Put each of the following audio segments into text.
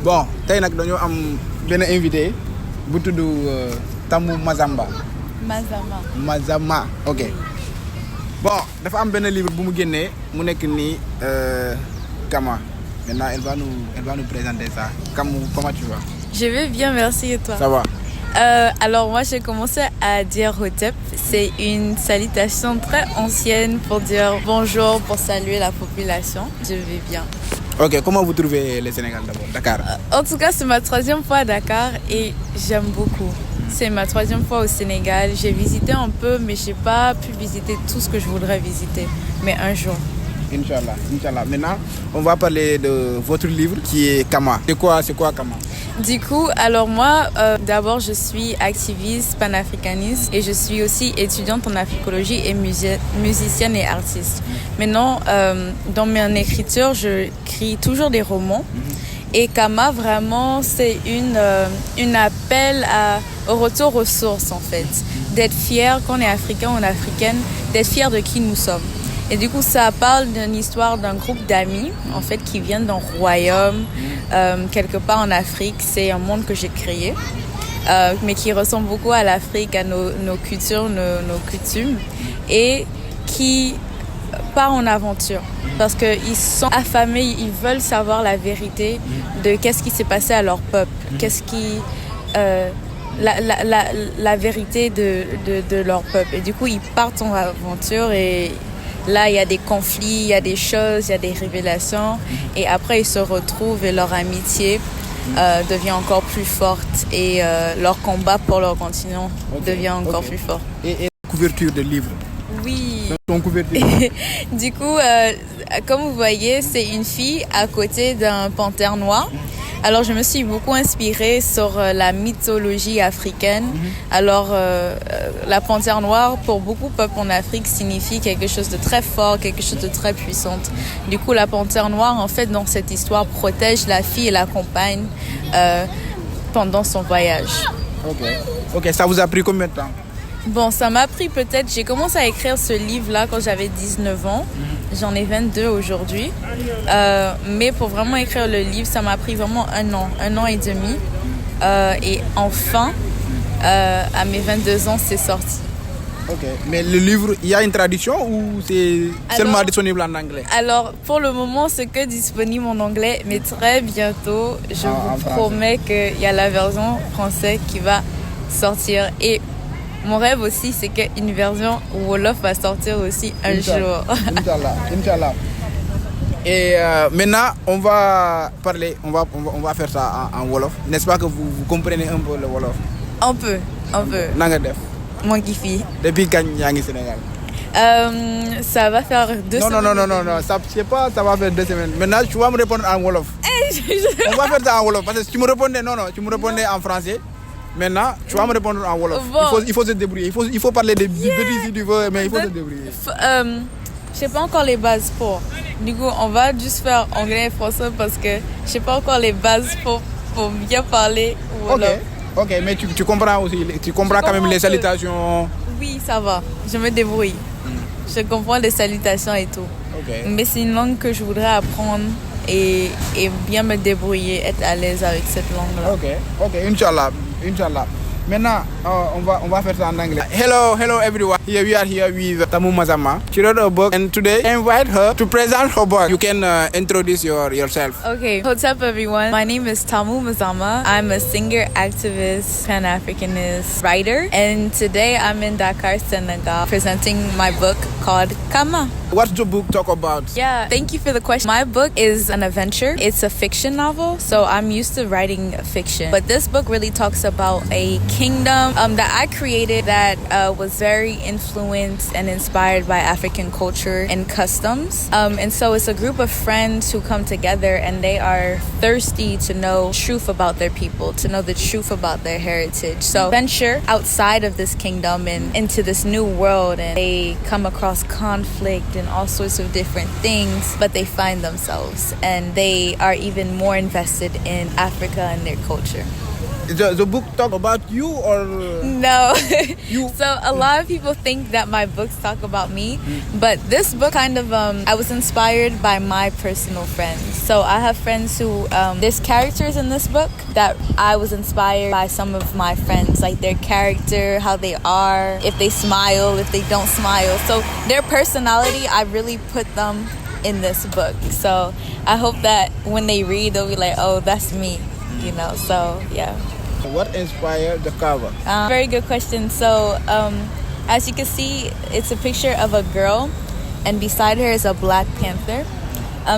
Bon tey nag dañoo am benn invité bu tudd Tamou Mazama. Ok bon dafa am benn livre bu mu génnee mu nekk nii Kama. Maintenant elle va nous présenter ça. Comment tu vas? Je vais bien, merci, et toi? Ça va. Alors moi j'ai commencé à dire Hotep. C'est une salutation très ancienne pour dire bonjour, pour saluer la population. Je vais bien. Ok, comment vous trouvez le Sénégal d'abord, Dakar? En tout cas, c'est ma 3e fois à Dakar et j'aime beaucoup. C'est ma 3e fois au Sénégal. J'ai visité un peu, mais j'ai pas pu visiter tout ce que je voudrais visiter. Mais un jour. Inch'Allah, Inch'Allah. Maintenant, on va parler de votre livre qui est Kama. C'est quoi Kama? Du coup, alors moi, d'abord, je suis activiste panafricaniste et je suis aussi étudiante en africologie et musicienne et artiste. Maintenant, dans mon écriture, je écris toujours des romans. Et Kama, vraiment, c'est une appel au retour aux sources, en fait. D'être fier, quand on est africain ou africaine, d'être fier de qui nous sommes. Et du coup, ça parle d'une histoire d'un groupe d'amis, en fait, qui viennent d'un royaume, quelque part en Afrique. C'est un monde que j'ai créé, mais qui ressemble beaucoup à l'Afrique, à nos cultures, nos coutumes, et qui part en aventure. Parce qu'ils sont affamés, ils veulent savoir la vérité de qu'est-ce qui s'est passé à leur peuple, qu'est-ce qui... la vérité de leur peuple. Et du coup, ils partent en aventure et... Là, il y a des conflits, il y a des choses, il y a des révélations. Et après, ils se retrouvent et leur amitié devient encore plus forte. Et leur combat pour leur continent devient encore plus fort. Et la couverture de livre? Oui. Ton couverture. Du coup, comme vous voyez, c'est une fille à côté d'un panthère noir. Alors, je me suis beaucoup inspirée sur la mythologie africaine. Alors, la panthère noire, pour beaucoup de peuples en Afrique, signifie quelque chose de très fort, quelque chose de très puissant. Du coup, la panthère noire, en fait, dans cette histoire, protège la fille et l'accompagne pendant son voyage. Ok, ça vous a pris combien de temps? Bon, ça m'a pris peut-être... J'ai commencé à écrire ce livre-là quand j'avais 19 ans. J'en ai 22 aujourd'hui. Mais pour vraiment écrire le livre, ça m'a pris vraiment un an et demi. Et enfin, à mes 22 ans, c'est sorti. Ok, mais le livre, il y a une traduction ou c'est seulement disponible en anglais? Alors, pour le moment, c'est que disponible en anglais. Mais très bientôt, je vous promets qu'il y a la version française qui va sortir. Et mon rêve aussi, c'est qu'une version Wolof va sortir aussi un jour. Inch'Allah. Et maintenant, on va parler, on va faire ça en Wolof. N'est-ce pas que vous comprenez un peu le Wolof? Un peu. Nanga def? Mon kifi. Depuis quand tu es au Sénégal? Ça va faire 2 semaines. Non. Ça, je sais pas, ça va faire 2 semaines. Maintenant, tu vas me répondre en Wolof. On va faire ça en Wolof. Parce que si tu me répondais en français. Maintenant, tu vas me répondre en Wolof. Bon. Il faut se débrouiller. Il faut parler des petits si tu veux, mais il faut se débrouiller. Je sais pas encore les bases pour. Du coup, on va juste faire anglais et français parce que je sais pas encore les bases pour bien parler Wolof. Ok, mais tu comprends aussi. Tu comprends quand même les salutations. Oui, ça va. Je me débrouille. Je comprends les salutations et tout. Mais c'est une langue que je voudrais apprendre et bien me débrouiller, être à l'aise avec cette langue-là. Ok, Inch'Allah. Maintenant, on va faire ça en anglais. Hello everyone. Here we are here with Tamou Mazama. She wrote a book and today I invite her to present her book. You can introduce yourself. Okay, what's up everyone? My name is Tamou Mazama. I'm a singer, activist, Pan-Africanist, writer. And today I'm in Dakar, Senegal, presenting my book called Kama. What's the book talk about? Yeah, thank you for the question. My book is an adventure. It's a fiction novel, so I'm used to writing fiction. But this book really talks about a kingdom that I created that was very influenced and inspired by African culture and customs. And so it's a group of friends who come together and they are thirsty to know truth about their people, to know the truth about their heritage. So venture outside of this kingdom and into this new world, and they come across conflict and all sorts of different things, but they find themselves and they are even more invested in Africa and their culture. the book talk about you or No. You? So a lot of people think that my books talk about me, but this book kind of I was inspired by my personal friends. So I have friends who there's characters in this book that I was inspired by some of my friends, like their character, how they are, if they smile, if they don't smile. So their personality, I really put them in this book. So I hope that when they read, they'll be like, oh, that's me, you know. So yeah. What inspired the cover? Very good question. So as you can see, it's a picture of a girl, and beside her is a Black Panther.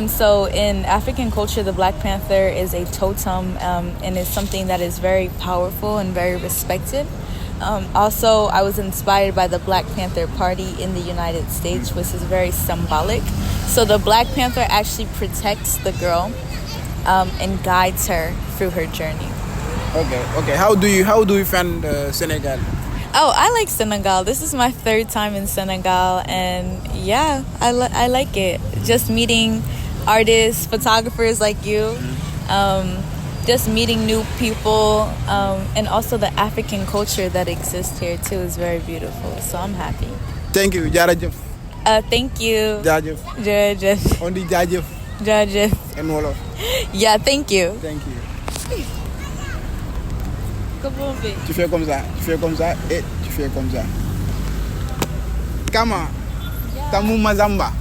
So in African culture, the Black Panther is a totem and is something that is very powerful and very respected. Also, I was inspired by the Black Panther Party in the United States, which is very symbolic. So the Black Panther actually protects the girl and guides her through her journey. Okay. How do you find Senegal? Oh, I like Senegal. This is my third time in Senegal, and yeah, I like it. Just meeting artists, photographers like you, just meeting new people, and also the African culture that exists here too is very beautiful. So I'm happy. Thank you, Jarajef. Thank you. Jarajef. Jarajef. On dit Jarajef. Jarajef. En Wolof. Yeah, thank you. Thank you. Comment on fait? Tu fais comme ça et tu fais comme ça. Kama, tamu mazamba.